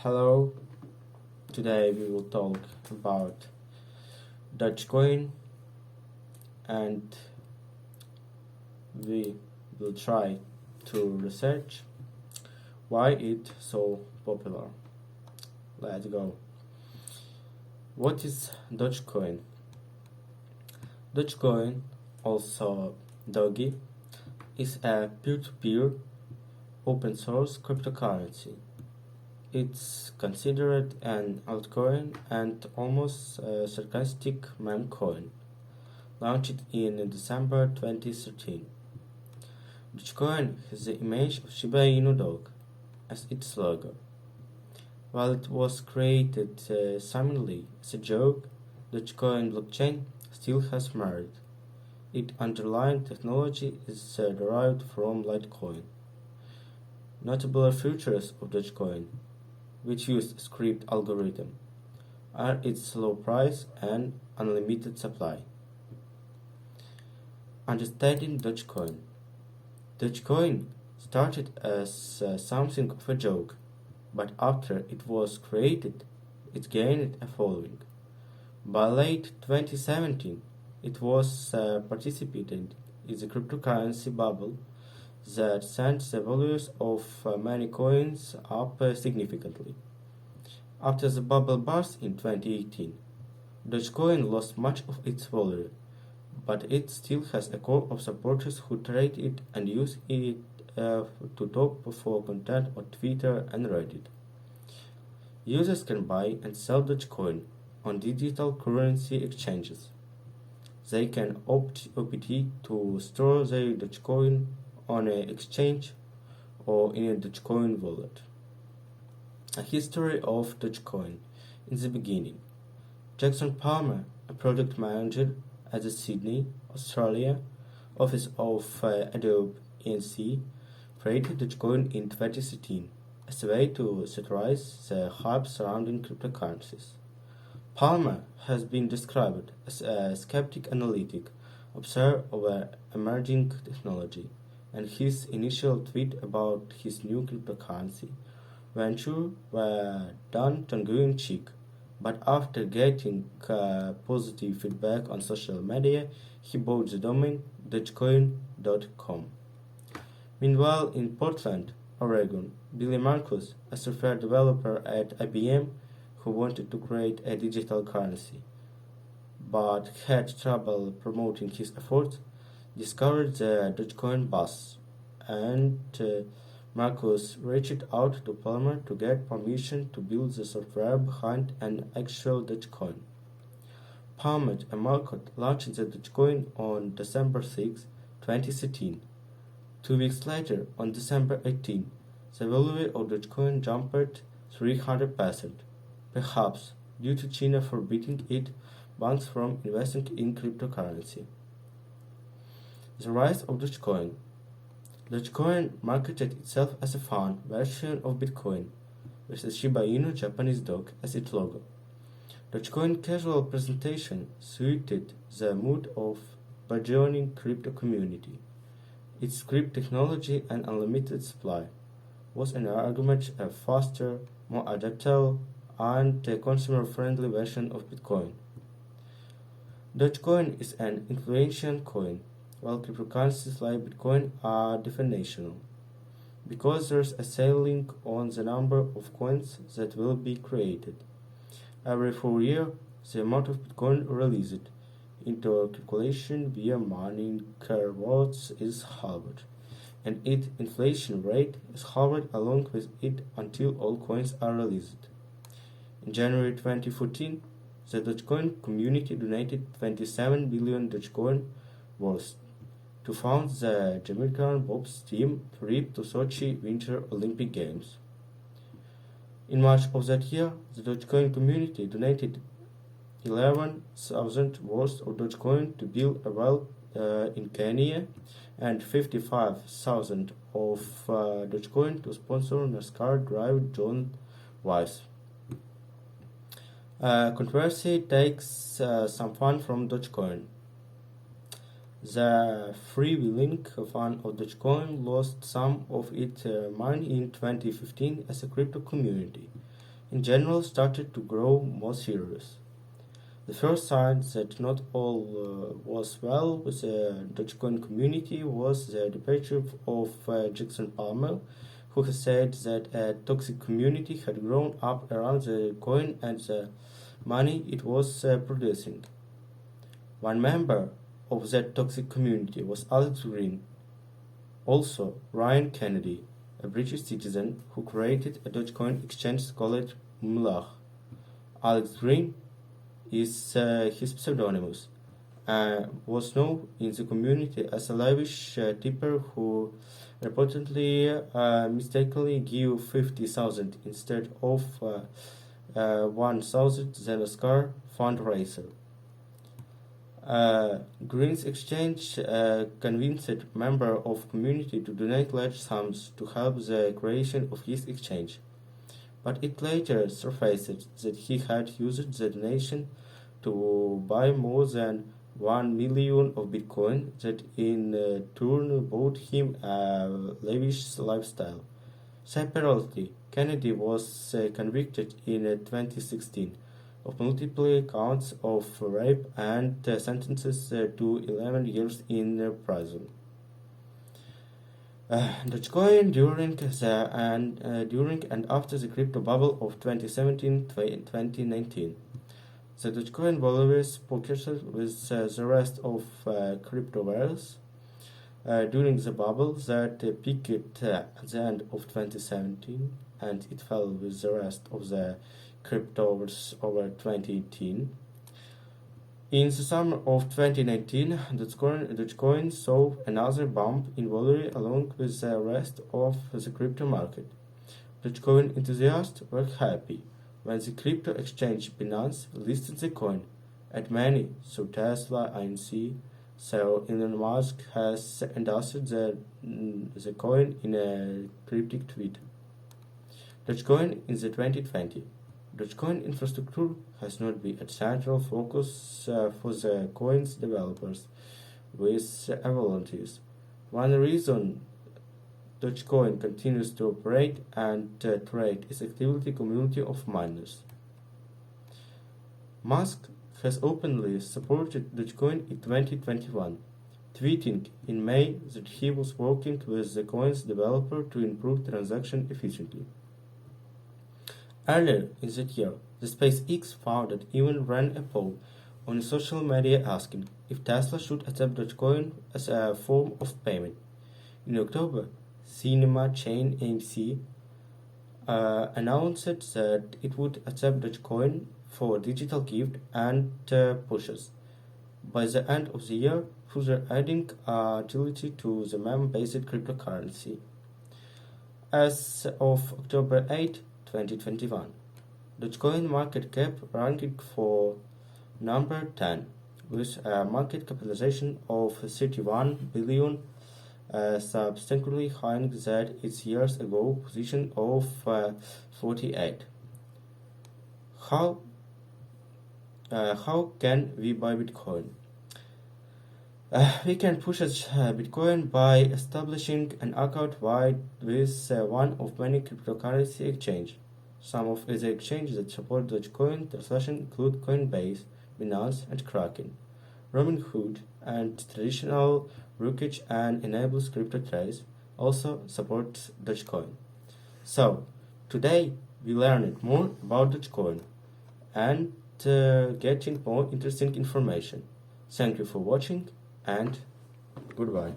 Hello, today we will talk about Dogecoin and we will try to research why it's so popular. Let's go. What is Dogecoin? Dogecoin, also Doge, is a peer-to-peer open source cryptocurrency. It's considered an altcoin and almost a sarcastic meme coin, launched in December 2013. Dogecoin has the image of Shiba Inu dog as its logo. While it was created seemingly as a joke, Dogecoin blockchain still has merit. Its underlying technology is derived from Litecoin. Notable features of Dogecoin, which use a script algorithm, are its low price and unlimited supply. Understanding Dogecoin. Dogecoin started as something of a joke, but after it was created, it gained a following. By late 2017, it was participated in the cryptocurrency bubble that sent the values of many coins up significantly. After the bubble burst in 2018, Dogecoin lost much of its value, but it still has a core of supporters who trade it and use it to talk for content on Twitter and Reddit. Users can buy and sell Dogecoin on digital currency exchanges. They can opt to store their Dogecoin on an exchange or in a Dogecoin wallet. A history of Dogecoin. In the beginning, Jackson Palmer, a product manager at the Sydney, Australia office of Adobe Inc., created Dogecoin in 2013 as a way to satirize the hype surrounding cryptocurrencies. Palmer has been described as a skeptic analytic observer of emerging technology, and his initial tweet about his new cryptocurrency venture were done tongue-in-cheek, but after getting positive feedback on social media, he bought the domain Dogecoin.com. Meanwhile, in Portland, Oregon, Billy Marcus, a software developer at IBM who wanted to create a digital currency, but had trouble promoting his efforts, discovered the Dogecoin buzz, and Marcus reached out to Palmer to get permission to build the software behind an actual Dogecoin. Palmer and Marcus launched the Dogecoin on December 6, 2013. 2 weeks later, on December 18, the value of Dogecoin jumped 300%, perhaps due to China forbidding its banks from investing in cryptocurrency. The rise of Dogecoin. Dogecoin marketed itself as a fun version of Bitcoin, with a Shiba Inu Japanese dog as its logo. Dogecoin casual presentation suited the mood of burgeoning crypto community. Its script technology and unlimited supply was an argument a faster, more adaptable, and a consumer-friendly version of Bitcoin. Dogecoin is an influential coin, while cryptocurrencies like Bitcoin are definitional, because there's a ceiling on the number of coins that will be created. Every 4 years, the amount of Bitcoin released into a calculation via mining rewards is halved, and its inflation rate is halved along with it until all coins are released. In January 2014, the Dogecoin community donated 27 billion Dogecoin worth to fund the Jamaican Bob's team trip to Sochi Winter Olympic Games. In March of that year, the Dogecoin community donated 11,000 worth of Dogecoin to build a well in Kenya and 55,000 of Dogecoin to sponsor NASCAR driver John Weiss. Controversy takes some fun from Dogecoin. The freewheeling fan of Dogecoin lost some of its money in 2015 as a crypto community in general started to grow more serious. The first sign that not all was well with the Dogecoin community was the departure of Jackson Palmer, who has said that a toxic community had grown up around the coin and the money it was producing. One member of that toxic community was Alex Green, also Ryan Kennedy, a British citizen who created a Dogecoin exchange called Mullah. Alex Green is his pseudonym, was known in the community as a lavish tipper who reportedly mistakenly gave 50,000 instead of 1,000 the NASCAR fundraiser. Green's exchange convinced members of community to donate large sums to help the creation of his exchange, but it later surfaced that he had used the donation to buy more than 1 million of Bitcoin that in turn bought him a lavish lifestyle. Separately, Kennedy was convicted in 2016 of multiple counts of rape and sentences to 11 years in prison. Dogecoin during and after the crypto bubble of 2017-2019. The Dogecoin followers purchased with the rest of crypto whales during the bubble that peaked at the end of 2017 and it fell with the rest of the cryptos over 2018. In the summer of 2019, Dogecoin saw another bump in value along with the rest of the crypto market. Dogecoin enthusiasts were happy when the crypto exchange Binance listed the coin, and many saw Tesla, Inc. So Elon Musk has endorsed the coin in a cryptic tweet. Dogecoin in the 2020. Dogecoin infrastructure has not been a central focus for the coin's developers, with vulnerabilities. One reason Dogecoin continues to operate and trade is activity community of miners. Musk has openly supported Dogecoin in 2021, tweeting in May that he was working with the coin's developer to improve transaction efficiently. Earlier in that year, the SpaceX founder even ran a poll on social media asking if Tesla should accept Dogecoin as a form of payment. In October, cinema chain AMC announced that it would accept Dogecoin for digital gift and pushes. By the end of the year, further adding utility to the meme-based cryptocurrency. As of October 8, 2021, Dogecoin market cap ranked for number 10 with a market capitalization of 31 billion, substantially higher than its years ago position of 48. How can we buy Bitcoin? We can purchase Bitcoin by establishing an account with one of many cryptocurrency exchanges. Some of the exchanges that support Dogecoin transaction include Coinbase, Binance, and Kraken. Robinhood and traditional brokerage and enables crypto trades also support Dogecoin. So, today we learned more about Dogecoin and getting more interesting information. Thank you for watching and goodbye.